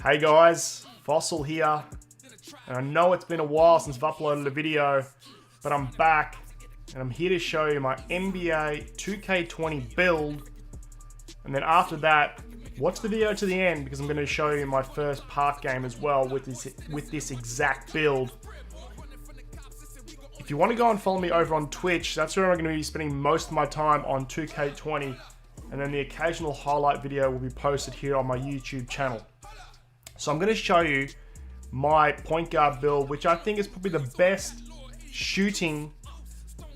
Hey guys, Fossil here, and I know it's been a while since I've uploaded a video, but I'm back, and I'm here to show you my NBA 2K20 build, and then after that, watch the video to the end because I'm going to show you my first park game as well with this exact build. If you want to go and follow me over on Twitch, that's where I'm going to be spending most of my time on 2K20, and then the occasional highlight video will be posted here on my YouTube channel. So I'm going to show you my point guard build, which I think is probably the best shooting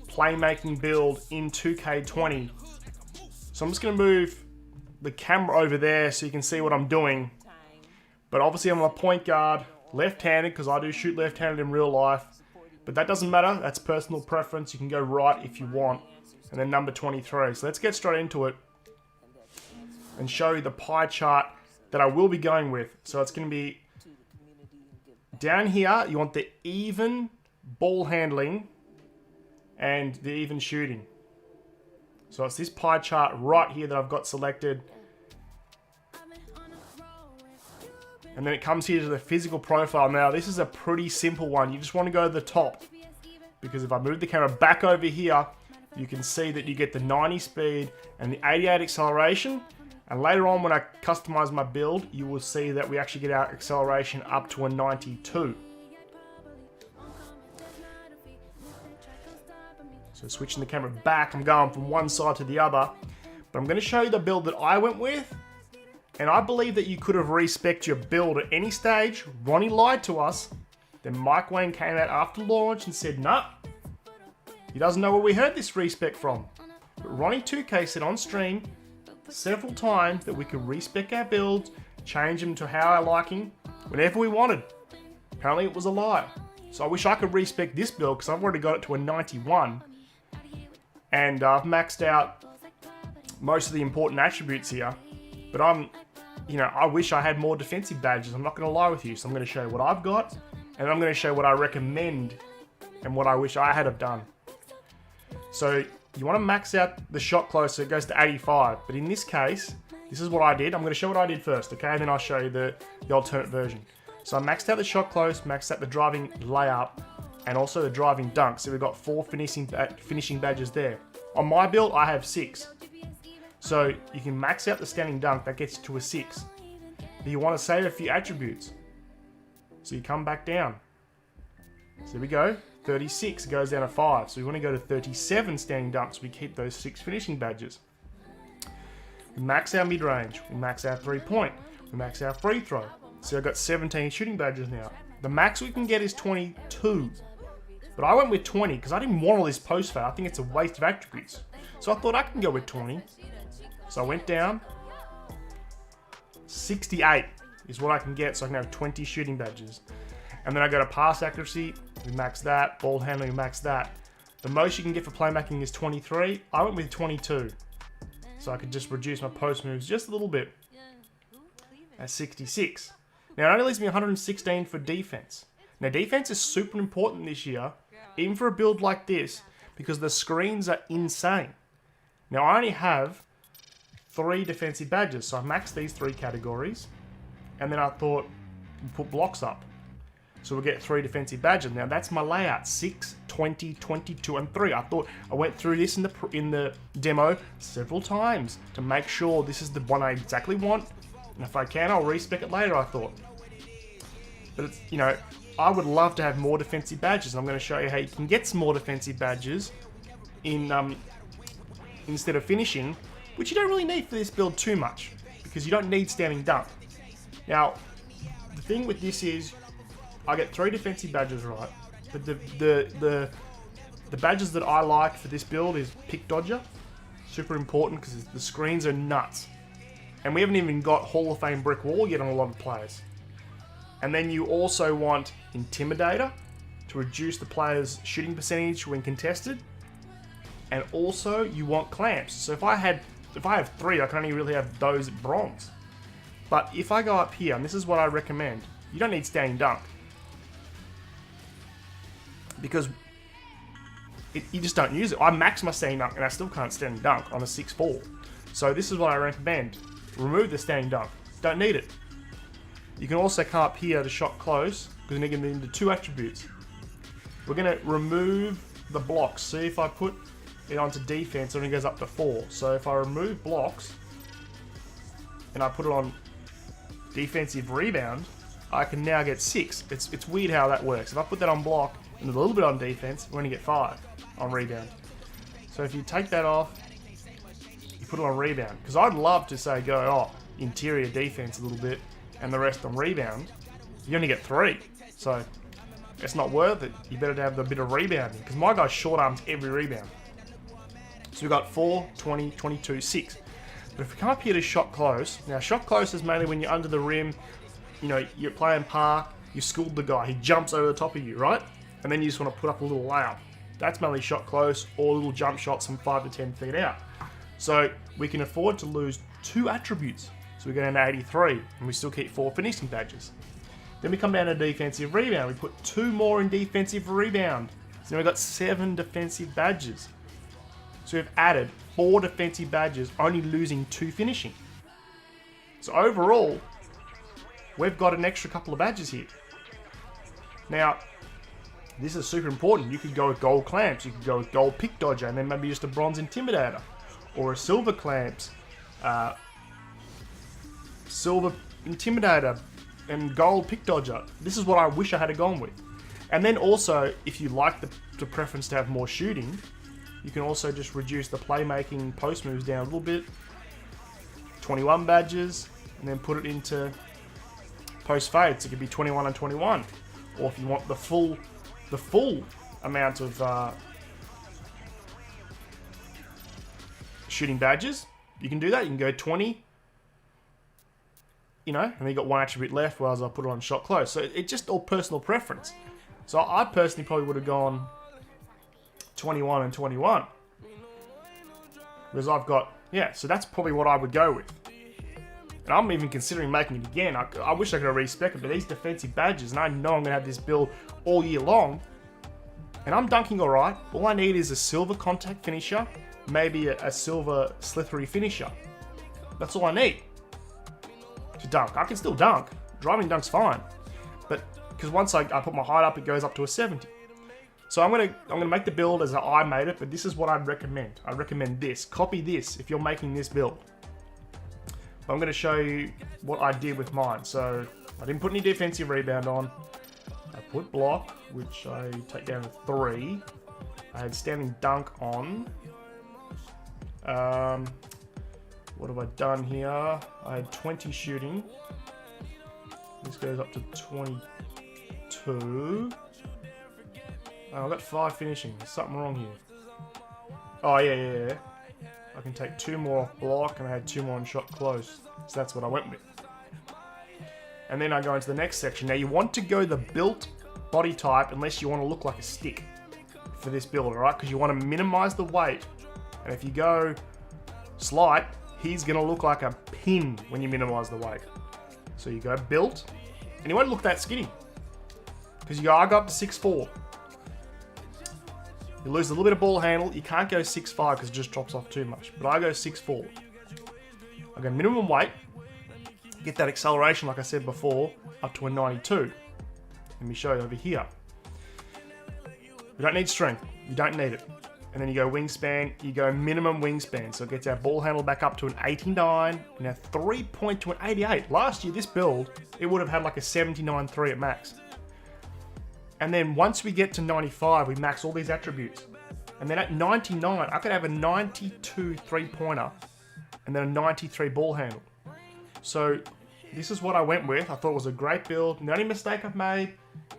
playmaking build in 2K20. So I'm just going to move the camera over there so you can see what I'm doing. But obviously I'm a point guard, left-handed, because I do shoot left-handed in real life. But that doesn't matter, that's personal preference. You can go right if you want. And then number 23. So let's get straight into it and show you the pie chart that I will be going with. So it's going to be down here, you want the even ball handling and the even shooting. So it's this pie chart right here that I've got selected. And then it comes here to the physical profile. Now this is a pretty simple one. You just want to go to the top, because if I move the camera back over here, you can see that you get the 90 speed and the 88 acceleration. And later on when I customize my build, you will see that we actually get our acceleration up to a 92. So switching the camera back, I'm going from one side to the other. But I'm going to show you the build that I went with. And I believe that you could have respec'd your build at any stage. Ronnie lied to us. Then Mike Wayne came out after launch and said, nah, he doesn't know where we heard this respec from. But Ronnie 2K said on stream several times that we could respec our builds, change them to how our liking, whenever we wanted. Apparently it was a lie. So I wish I could respec this build because I've already got it to a 91. And I've maxed out most of the important attributes here. But I wish I had more defensive badges. I'm not going to lie with you. So I'm going to show you what I've got, and I'm going to show you what I recommend and what I wish I had have done. So you want to max out the shot close so it goes to 85. But in this case, this is what I did. I'm going to show what I did first, okay? And then I'll show you the alternate version. So I maxed out the shot close, maxed out the driving layup, and also the driving dunk. So we've got 4 finishing badges there. On my build, I have 6. So you can max out the standing dunk, that gets you to a 6. But you want to save a few attributes. So you come back down. So here we go, 36 goes down to 5. So we want to go to 37 standing dunks, we keep those 6 finishing badges. We max our mid-range, we max our 3-point, we max our free throw. So I've got 17 shooting badges now. The max we can get is 22. But I went with 20 because I didn't want all this post-fade. I think it's a waste of attributes. So I thought I can go with 20. So I went down. 68 is what I can get, so I can have 20 shooting badges. And then I go to pass accuracy, we max that. Ball handling, we max that. The most you can get for playmaking is 23. I went with 22. So I could just reduce my post moves just a little bit. At 66. Now it only leaves me 116 for defense. Now defense is super important this year, even for a build like this, because the screens are insane. Now I only have 3 defensive badges, so I maxed these 3 categories, and then I thought we'll put blocks up. So we'll get 3 defensive badges. Now that's my layout, 6, 20, 22, and 3. I thought I went through this in the demo several times to make sure this is the one I exactly want, and if I can, I'll respec it later, I thought. But it's, I would love to have more defensive badges, and I'm going to show you how you can get some more defensive badges in instead of finishing, which you don't really need for this build too much, because you don't need standing dunk. Now, the thing with this is, I get 3 defensive badges, right? But the badges that I like for this build is Pick Dodger. Super important because the screens are nuts. And we haven't even got Hall of Fame brick wall yet on a lot of players. And then you also want Intimidator to reduce the player's shooting percentage when contested. And also you want Clamps. So if I have 3, I can only really have those at bronze. But if I go up here, and this is what I recommend, you don't need standing dunk. Because you just don't use it. I max my standing dunk and I still can't standing dunk on a 6'4". So this is what I recommend. Remove the standing dunk. Don't need it. you can also come up here to shot close, because we're going to get into 2 attributes. We're going to remove the blocks. See if I put it onto defense, it only goes up to 4. So if I remove blocks, and I put it on defensive rebound, I can now get 6. It's weird how that works. If I put that on block, and a little bit on defense, we only get 5 on rebound. So if you take that off, you put it on rebound. Because I'd love to say go, oh, interior defense a little bit, and the rest on rebound. You only get 3. So it's not worth it. You better have a bit of rebounding. Because my guy short arms every rebound. So we've got 4, 20, 22, 6. But if we come up here to shot close, now shot close is mainly when you're under the rim, you know, you're playing park, you schooled the guy, he jumps over the top of you, right? And then you just want to put up a little layup. That's mainly shot close or little jump shots from 5 to 10 feet out. So we can afford to lose 2 attributes. So we go down to 83 and we still keep 4 finishing badges. Then we come down to defensive rebound. We put 2 more in defensive rebound. So now we've got 7 defensive badges. So we've added 4 defensive badges, only losing 2 finishing. So overall, we've got an extra couple of badges here. Now, this is super important. You could go with gold clamps, you could go with gold pick dodger, and then maybe just a bronze intimidator. Or a silver clamps, silver intimidator, and gold pick dodger. This is what I wish I had gone with. And then also, if you like the preference to have more shooting, you can also just reduce the playmaking post moves down a little bit. 21 badges, and then put it into post fades. It could be 21 and 21. Or if you want the full amount of shooting badges, you can do that. You can go 20, you know, and then you got 1 attribute left, whereas I put it on shot close. So it's just all personal preference. So I personally probably would have gone 21 and 21. Because I've got, yeah, so that's probably what I would go with. And I'm even considering making it again. I wish I could have respec'd it, but these defensive badges, and I know I'm going to have this build all year long, and I'm dunking alright. All I need is a silver contact finisher, maybe a silver slithery finisher. That's all I need to dunk. I can still dunk. Driving dunk's fine. But, because once I put my height up, it goes up to a 70. So I'm gonna make the build as I made it, but this is what I'd recommend. I recommend this. Copy this if you're making this build. I'm going to show you what I did with mine. So I didn't put any defensive rebound on. I put block, which I take down to 3. I had standing dunk on. What have I done here? I had 20 shooting. This goes up to 22. Oh, I got 5 finishing. There's something wrong here. Oh, yeah. I can take 2 more off block, and I had 2 more on shot close. So that's what I went with. And then I go into the next section. Now you want to go the built body type unless you want to look like a stick for this build, alright? Because you want to minimize the weight. And if you go slight, he's going to look like a pin when you minimize the weight. So you go built, and you won't look that skinny. Because you go, I go up to 6'4". You lose a little bit of ball handle. You can't go 6'5" because it just drops off too much. But I go 6'4". I go minimum weight. Get that acceleration, like I said before, up to a 92. Let me show you over here. You don't need strength. You don't need it. And then you go wingspan. You go minimum wingspan. So it gets our ball handle back up to an 89. Now 3-point to an 88. Last year, this build, it would have had like a 79.3 at max. And then once we get to 95, we max all these attributes. And then at 99, I could have a 92 3-pointer and then a 93 ball handle. So this is what I went with. I thought it was a great build. And the only mistake I've made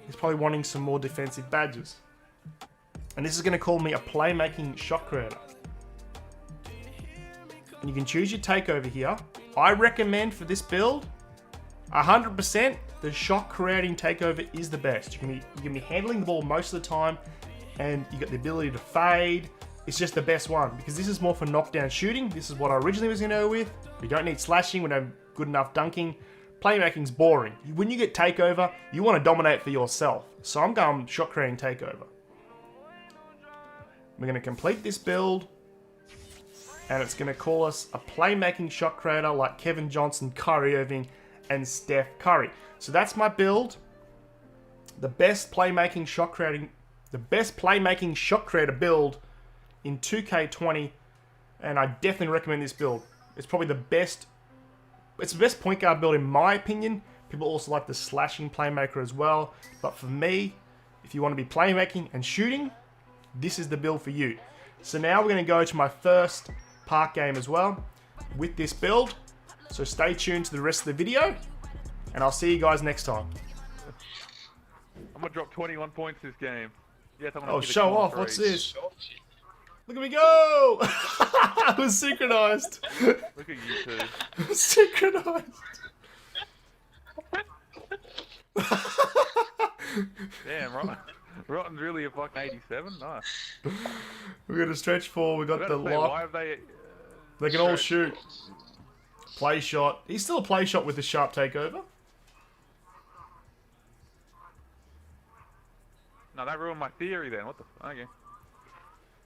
is probably wanting some more defensive badges. And this is going to call me a Playmaking Shot Creator. And you can choose your takeover here. I recommend for this build, 100%, the shot creating takeover is the best. You can be handling the ball most of the time, and you got the ability to fade. It's just the best one because this is more for knockdown shooting. This is what I originally was going to go with. We don't need slashing. We don't have good enough dunking. Playmaking's boring. When you get takeover, you want to dominate for yourself. So I'm going shot creating takeover. We're going to complete this build, and it's going to call us a Playmaking Shot Creator like Kevin Johnson, Kyrie Irving, and Steph Curry. So that's my build. The best playmaking shot creator build in 2K20, and I definitely recommend this build. It's probably the best. It's the best point guard build in my opinion. People also like the slashing playmaker as well, but for me, if you want to be playmaking and shooting, this is the build for you. So now we're going to go to my first park game as well with this build. So stay tuned to the rest of the video, and I'll see you guys next time. I'm gonna drop 21 points this game. Yes, I'm gonna Oh, hit a show corner off. three. What's this? Look at me go! I was synchronized. Look at you two. Synchronized. Damn, Rotten's really a fucking 87. Nice. We got a stretch four. We got the Why lock. have they? They can all shoot. Play shot. He's still a play shot with the sharp takeover. No, that ruined my theory then. What the? Okay.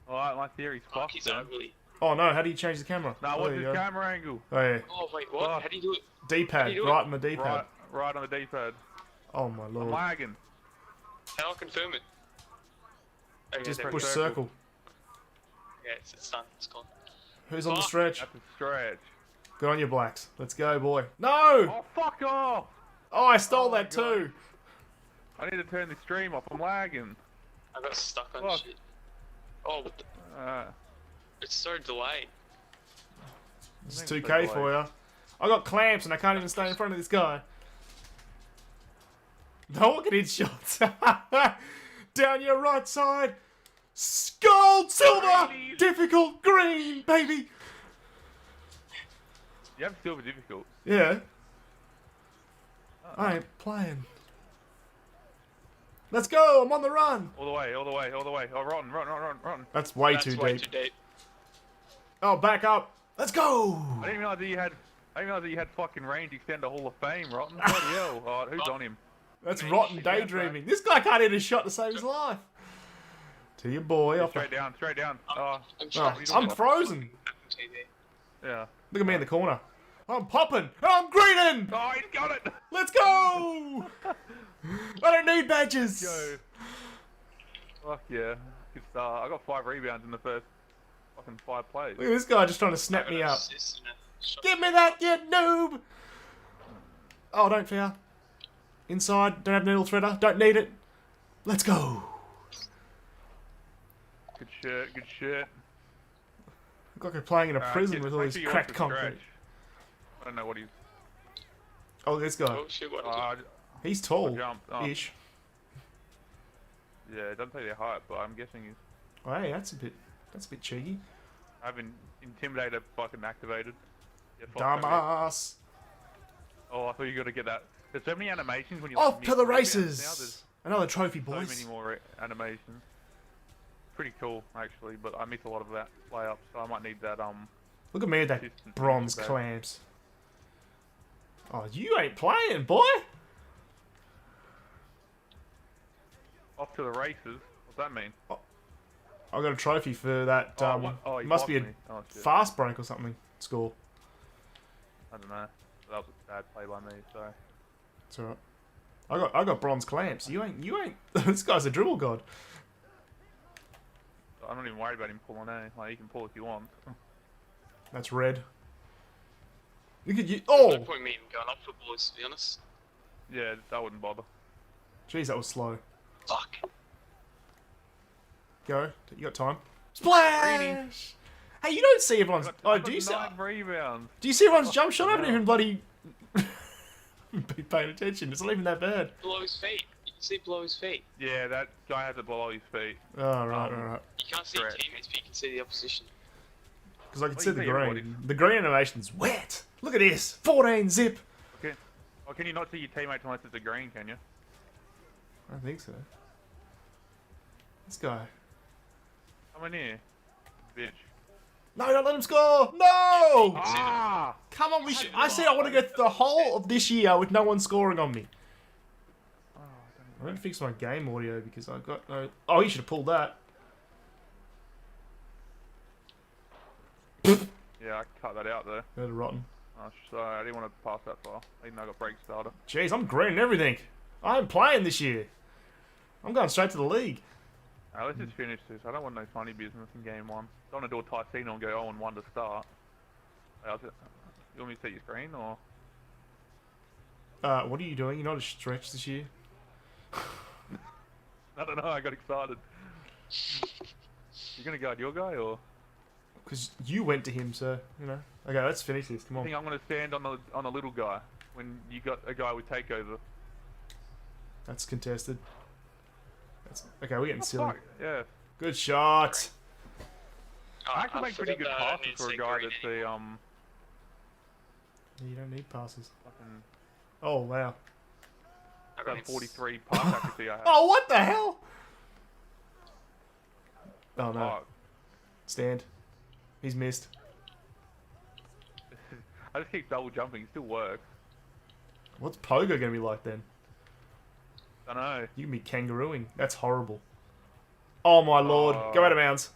Alright, my theory's fucked He's then. ugly. Oh no! How do you change the camera? Now, Oh, what's there you his go. camera angle? Oh yeah. Oh wait, what? Oh. How do you do it? D-pad. do it? Right on the D-pad. Right on the D-pad. Oh my I'm lord. lagging. How do I confirm it? Okay, Just there we push go. circle. Yeah, it's done. It's gone. Who's on the Fuck. stretch? That's a stretch. Good on you, Blacks. Let's go, boy. No! Oh, fuck off! Oh, I stole Oh my that too. I need to turn the stream off. I'm lagging. I got stuck on Fuck. shit. Oh, what the? Uh, It's so delayed. It's Thanks, 2K boy. for you. I got clamps and I can't even stay in front of this guy. No one can hit shots. Down your right side. Gold, silver, Greenies. difficult, green, baby. you have silver difficult. Yeah. I ain't playing. Let's go. I'm on the run. All the way, all the way, all the way. Oh, rotten. That's way That's too way deep. too deep. Oh, back up. Let's go. I didn't realize that you had. I didn't realize that you had fucking range extender Hall of Fame, Rotten. Bloody hell. Oh, who's on him? That's Man, rotten shit, daydreaming. This guy can't hit a shot to save his life. To your boy. Off Straight down, straight down. Oh, I'm Oh, trying I'm frozen. yeah. Look at me in the corner. I'm popping. I'm greening. Oh, he's got it. Let's go. I don't need badges. Go. Fuck yeah. Good start. I got 5 rebounds in the first fucking 5 plays. Look at this guy just trying to snap me up. Give me that, you noob. Oh, don't fear. Inside. Don't have needle threader. Don't need it. Let's go. Good shit, good shit. Look like we're playing in a prison Kid, with all make this sure you're cracked off the concrete. stretch. I don't know what he's. Oh, this guy. Oh shit, what Uh, He's tall. jumped. Oh. Ish. Yeah, it doesn't say their height, but I'm guessing he's. Oh, hey, that's a bit cheeky. I've been intimidated, fucking activated. Yeah, fuck, Dumbass. Oh, I thought you got to get that. There's so many animations when you Off miss to the rebounds Now. races. There's Another trophy, so boys. many more animations. Pretty cool, actually, but I miss a lot of that layup, so I might need that. Look at me with that Assistant bronze back. clamps. Oh, you ain't playing, boy. Off to the races. What's that mean? I got a trophy for that. Oh, what? Oh, he must be a blocked me. Oh, shit. fast break or something. Score. I don't know. That was a bad play by me. Sorry. It's alright. I got bronze clamps. You ain't. This guy's a dribble god. I'm not even worried about him pulling A. Like, he can pull if you want. That's red. Look at you. No Oh, point me even going up for boys, to be honest. Yeah, that wouldn't bother. jeez, that was slow. Fuck. Go. You got time. Splash. Hey, you don't see everyone's. Oh, I got do you see? 9 rebounds. Do you see everyone's jump shot? I haven't no. even bloody been paying attention. It's not even that bad. Below his feet. You can see below his feet. Yeah, that guy has it below his feet. Oh, right. You can't see your Correct. teammates, but you can see the opposition. Because I can Well, see you the see green. everybody's. The green animation's wet. Look at this. 14 zip. Okay. Oh, can you not see your teammates unless it's a green, can you? I don't think so. This guy. Come in here. Bitch. No, don't let him score. No. Ah! Come on, I said I want to go through the whole of this year with no one scoring on me. Oh, I need to fix my game audio because I've got no... Oh, you should have pulled that. yeah, I cut that out though. That's rotten. Oh, sorry, I didn't want to pass that far. Even though I got break starter. Jeez, I'm greening everything. I'm playing this year. I'm going straight to the league. Let's just finish this. I don't want no funny business in game 1. Don't want to do a Ticino and go 0-1 to start. How's it? You want me to set your screen or? What are you doing? You're not a stretch this year? I don't know. I got excited. You gonna guard your guy or? Because you went to him, so you know. Okay, let's finish this. Come I on. think I'm gonna stand on the little guy when you got a guy with takeover. That's contested. That's okay. We're getting Oh, silly. fuck, yeah. Good shot. I actually make pretty good passes for a guy that's a Yeah, you don't need passes. fucking Oh wow. I got got 43 pass accuracy I have. Oh, what the hell? Oh no. Fuck. Stand. He's missed. I just keep double jumping. It still works. What's Pogo gonna be like then? I know. You can be kangarooing. That's horrible. Oh my lord. Go out of bounds.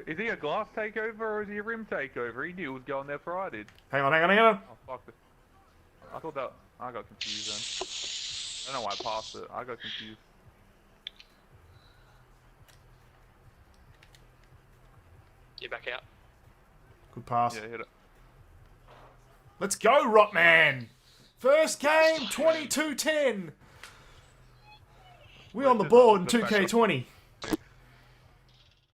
Is he a glass takeover or is he a rim takeover? He knew it was going there before I did. Hang on, hang on, hang on. Oh fuck it. I thought that I got confused then. I don't know why I passed it. I got confused. Get back out. Good pass. Yeah, hit it. Let's go, Rotman. First game, 22-10. We're on the board in 2K20.